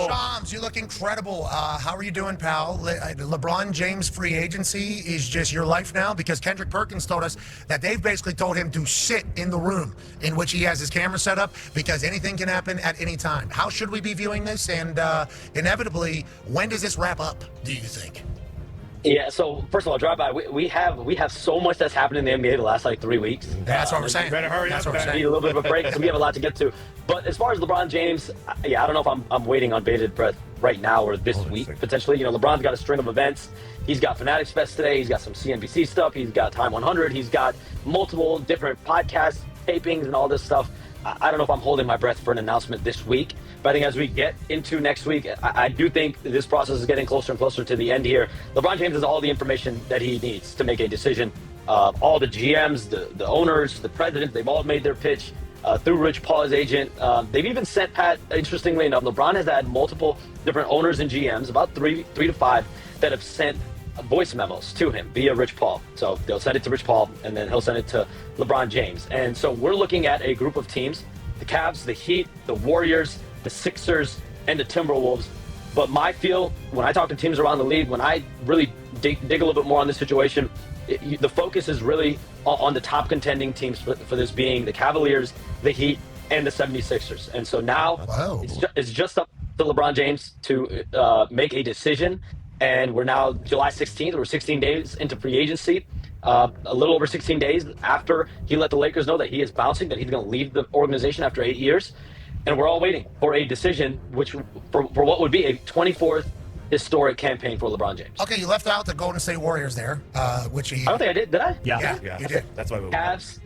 Shams, you look incredible. How are you doing, pal? LeBron James free agency is just your life now, because Kendrick Perkins told us that they've basically told him to sit in the room in which he has his camera set up, because anything can happen at any time. How should we be viewing this? And inevitably, when does this wrap up, do you think? Yeah, so first of all, drive by. We have so much that's happened in the NBA the last 3 weeks. That's what we're saying. Better hurry up. We need a little bit of a break because we have a lot to get to. But as far as LeBron James, I don't know if I'm waiting on bated breath right now or this week potentially. LeBron's got a string of events. He's got Fanatics Fest today. He's got some CNBC stuff. He's got Time 100. He's got multiple different podcast tapings and all this stuff. I don't know if I'm holding my breath for an announcement this week. But I think as we get into next week, I do think this process is getting closer and closer to the end here. LeBron James has all the information that he needs to make a decision. All the GMs, the owners, the president, they've all made their pitch through Rich Paul, his agent. They've even sent Pat, interestingly enough, LeBron has had multiple different owners and GMs, about three to five, that have sent voice memos to him via Rich Paul. So they'll send it to Rich Paul, and then he'll send it to LeBron James. And so we're looking at a group of teams, the Cavs, the Heat, the Warriors, the Sixers, and the Timberwolves. But my feel, when I talk to teams around the league, when I really dig a little bit more on this situation, the focus is really on the top contending teams for this being the Cavaliers, the Heat, and the 76ers. And so now it's just up to LeBron James to make a decision. And we're now July 16th. We're 16 days into free agency. A little over 16 days after he let the Lakers know that he is bouncing, that he's going to leave the organization after 8 years. And we're all waiting for a decision, which for what would be a 24th historic campaign for LeBron James. Okay, you left out the Golden State Warriors there, which he... I don't think I did. Did I? Yeah, you did. That's why we Cavs,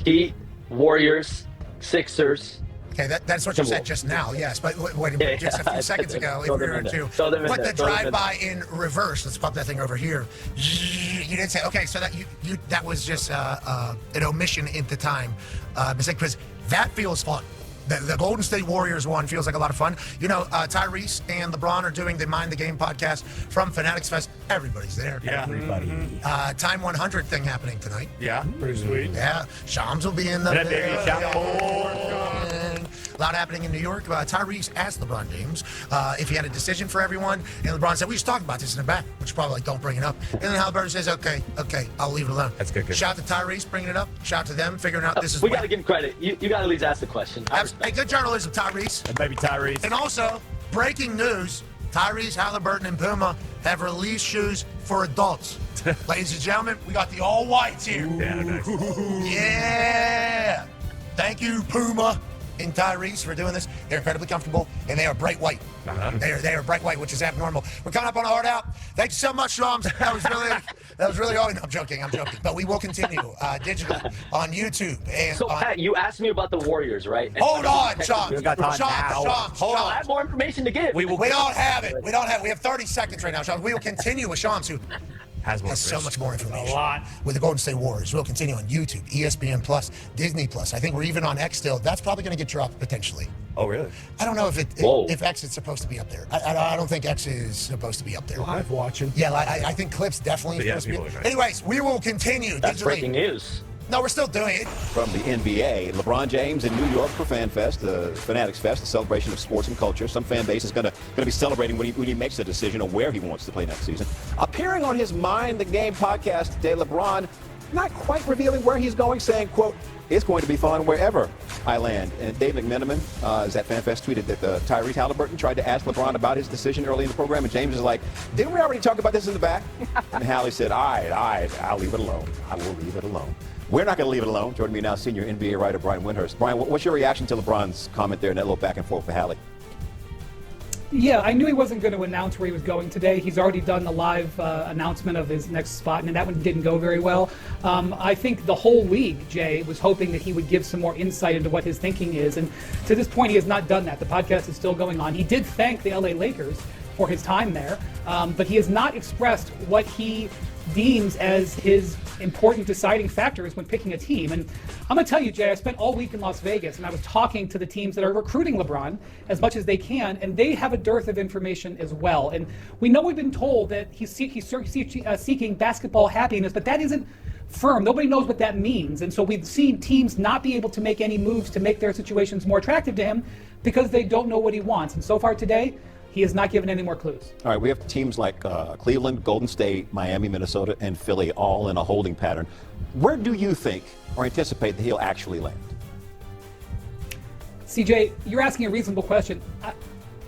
Heat, Warriors, Sixers. Okay, that's what you said just now, yes. But wait, just a few seconds ago, if we were to put the drive-by in reverse, let's pop that thing over here. You didn't say, okay, so that was just an omission at the time. Mistake, because that feels fun. The Golden State Warriors one feels like a lot of fun. Tyrese and LeBron are doing the Mind the Game podcast from Fanatics Fest. Everybody's there. Yeah. Everybody. Time 100 thing happening tonight. Yeah, pretty sweet. Yeah, Shams will be in the a lot happening in New York. Tyrese asked LeBron James if he had a decision for everyone, and LeBron said, we just talked about this in the back, which probably don't bring it up. And then Halliburton says, okay, I'll leave it alone. That's good. Shout to Tyrese bringing it up. Shout to them figuring out this is. We got to give him credit. You got to at least ask the question. Hey, good journalism, Tyrese. And maybe Tyrese. And also, breaking news, Tyrese, Halliburton, and Puma have released shoes for adults. Ladies and gentlemen, we got the all whites here. Yeah, nice. Yeah. Thank you, Puma and Tyrese, for doing this. They're incredibly comfortable, and they are bright white. They are bright white, which is abnormal. We're coming up on a hard out. Thank you so much, Shams. That was really all. I'm joking. But we will continue digitally on YouTube. And so, Pat, you asked me about the Warriors, right? Hold on, Shams. We got time now. Hold on. I have more information to give. We don't have it. We have 30 seconds right now, Shams. We will continue with Shams, who has so much more information. A lot. With the Golden State Warriors. We'll continue on YouTube, ESPN Plus, Disney Plus. I think we're even on X still. That's probably going to get dropped potentially. Oh, really? I don't know if X is supposed to be up there. I don't think X is supposed to be up there. Live watching. Yeah, I think clips definitely supposed to be. Anyways, we will continue. That's digitally. breaking news. No, we're still doing it. From the NBA, LeBron James in New York for Fan Fest, the Fanatics Fest, the celebration of sports and culture. Some fan base is going to be celebrating when he makes a decision on where he wants to play next season. Appearing on his Mind the Game podcast today, LeBron not quite revealing where he's going, saying, quote, it's going to be fun wherever I land. And Dave McMenamin is at FanFest tweeted that Tyrese Halliburton tried to ask LeBron about his decision early in the program, and James is like, didn't we already talk about this in the back? And Hallie said, all right, I'll leave it alone. I will leave it alone. We're not going to leave it alone. Joining me now, senior NBA writer Brian Windhurst. Brian, what's your reaction to LeBron's comment there and that little back and forth for Hallie? Yeah, I knew he wasn't going to announce where he was going today. He's already done the live announcement of his next spot, and that one didn't go very well. I think the whole league, Jay, was hoping that he would give some more insight into what his thinking is, and to this point he has not done that. The podcast is still going on. He did thank the LA Lakers for his time there, but he has not expressed what he deems as his important deciding factors when picking a team. And I'm going to tell you, Jay, I spent all week in Las Vegas, and I was talking to the teams that are recruiting LeBron as much as they can, and they have a dearth of information as well. And we know we've been told that he's seeking basketball happiness, but that isn't firm. Nobody knows what that means. And so we've seen teams not be able to make any moves to make their situations more attractive to him because they don't know what he wants. And so far today, he has not given any more clues. All right, we have teams like Cleveland, Golden State, Miami, Minnesota, and Philly all in a holding pattern. Where do you think or anticipate that he'll actually land? CJ, you're asking a reasonable question.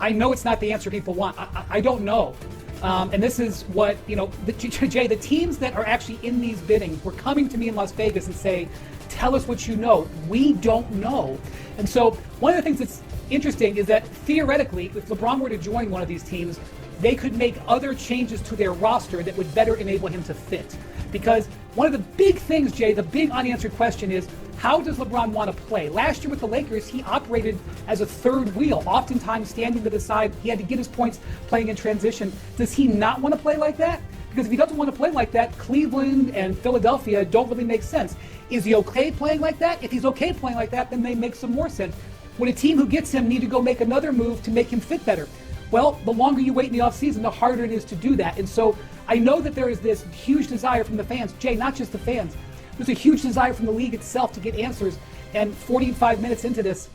I know it's not the answer people want. I don't know. And this is what, Jay, the teams that are actually in these biddings were coming to me in Las Vegas and say, tell us what you know. We don't know. And so one of the things that's interesting is that theoretically, if LeBron were to join one of these teams, they could make other changes to their roster that would better enable him to fit. Because one of the big things, Jay, the big unanswered question is, how does LeBron want to play? Last year with the Lakers, he operated as a third wheel, oftentimes standing to the side. He had to get his points playing in transition. Does he not want to play like that? Because if he doesn't want to play like that, Cleveland and Philadelphia don't really make sense. Is he okay playing like that? If he's okay playing like that, then they make some more sense. Would a team who gets him need to go make another move to make him fit better? Well, the longer you wait in the offseason, the harder it is to do that. And so I know that there is this huge desire from the fans. Jay, not just the fans. There's a huge desire from the league itself to get answers. And 45 minutes into this,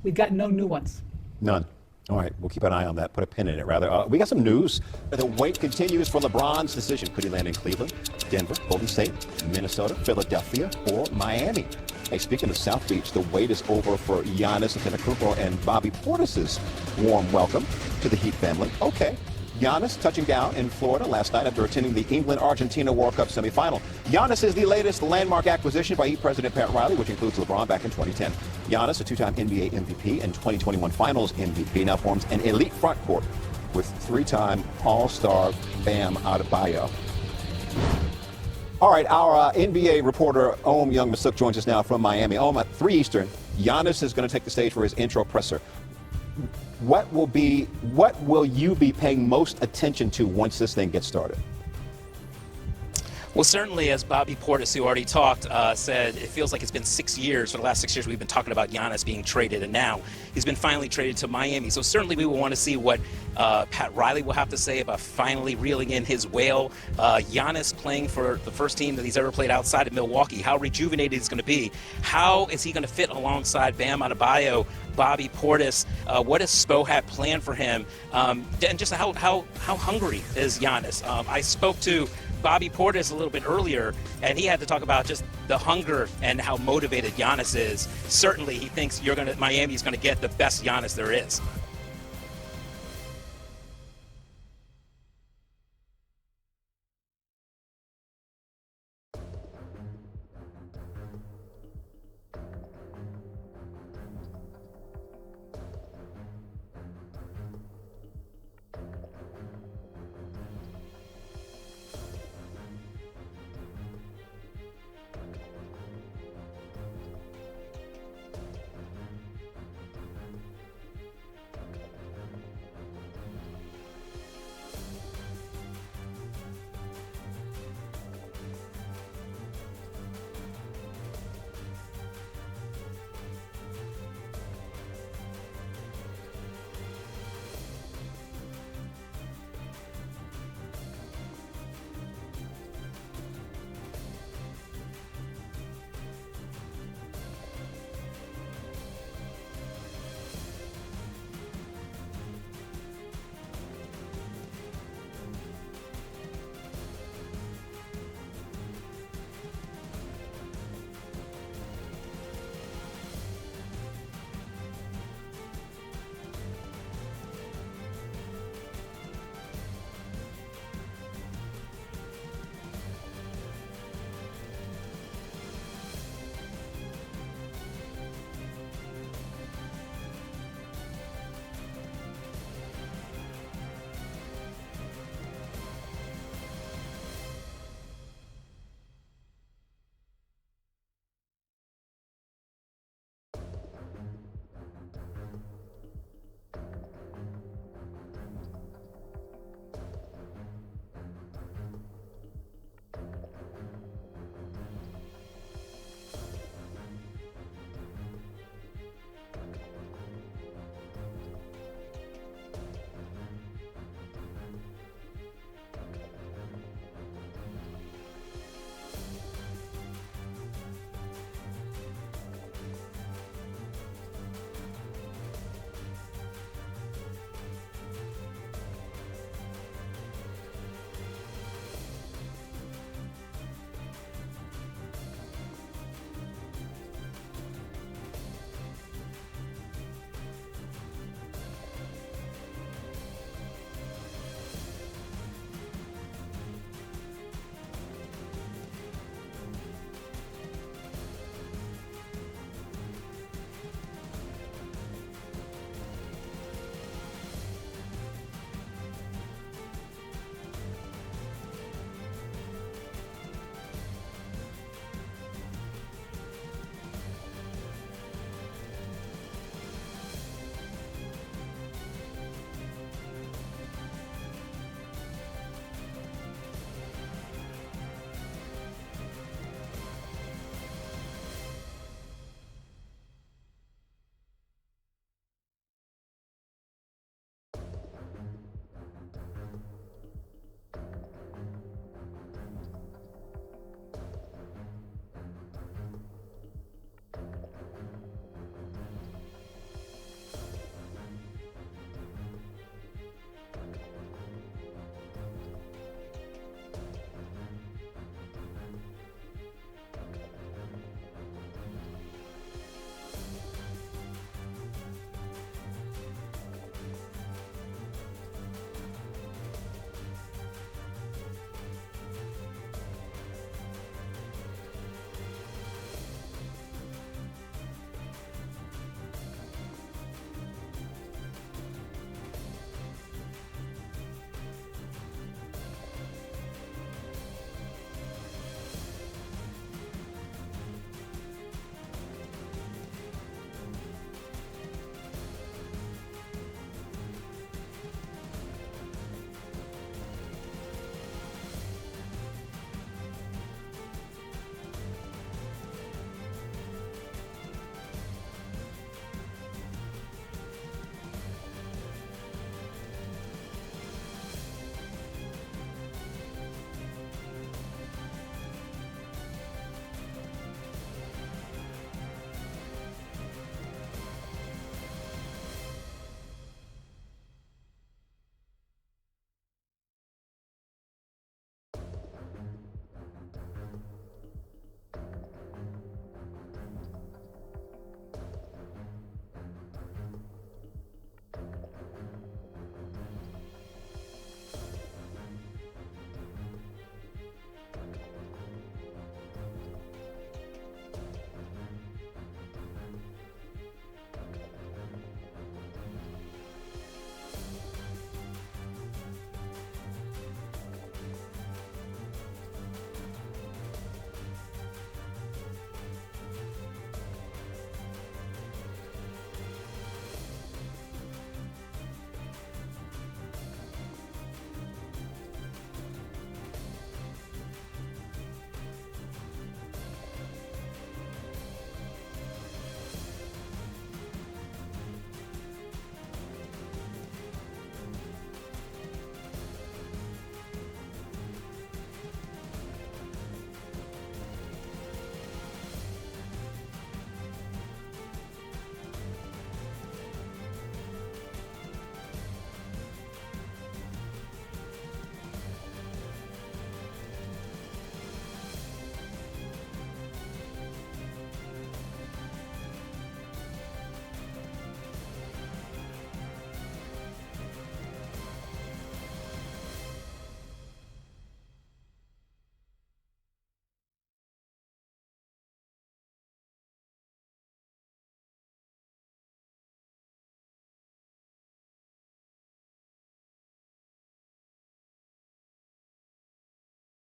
we've got no new ones. None. All right, we'll keep an eye on that. Put a pin in it, rather. We got some news. The wait continues for LeBron's decision. Could he land in Cleveland, Denver, Golden State, Minnesota, Philadelphia, or Miami? Hey, speaking of South Beach, the wait is over for Giannis Antetokounmpo and Bobby Portis's warm welcome to the Heat family. Okay. Giannis touching down in Florida last night after attending the England-Argentina World Cup semifinal. Giannis is the latest landmark acquisition by Heat President Pat Riley, which includes LeBron back in 2010. Giannis, a two-time NBA MVP and 2021 Finals MVP, now forms an elite front court with three-time All-Star Bam Adebayo. All right, our NBA reporter, Om Young-Masuk, joins us now from Miami. Om, at 3 Eastern, Giannis is going to take the stage for his intro presser. What will you be paying most attention to once this thing gets started? Well, certainly, as Bobby Portis, who already talked, said, it feels like it's been 6 years. For the last 6 years, we've been talking about Giannis being traded, and now he's been finally traded to Miami. So certainly we will want to see what Pat Riley will have to say about finally reeling in his whale. Giannis playing for the first team that he's ever played outside of Milwaukee, how rejuvenated he's going to be. How is he going to fit alongside Bam Adebayo, Bobby Portis? What does Spo have planned for him? And just how hungry is Giannis? I spoke to Bobby Portis a little bit earlier, and he had to talk about just the hunger and how motivated Giannis is. Certainly, he thinks Miami's going to get the best Giannis there is.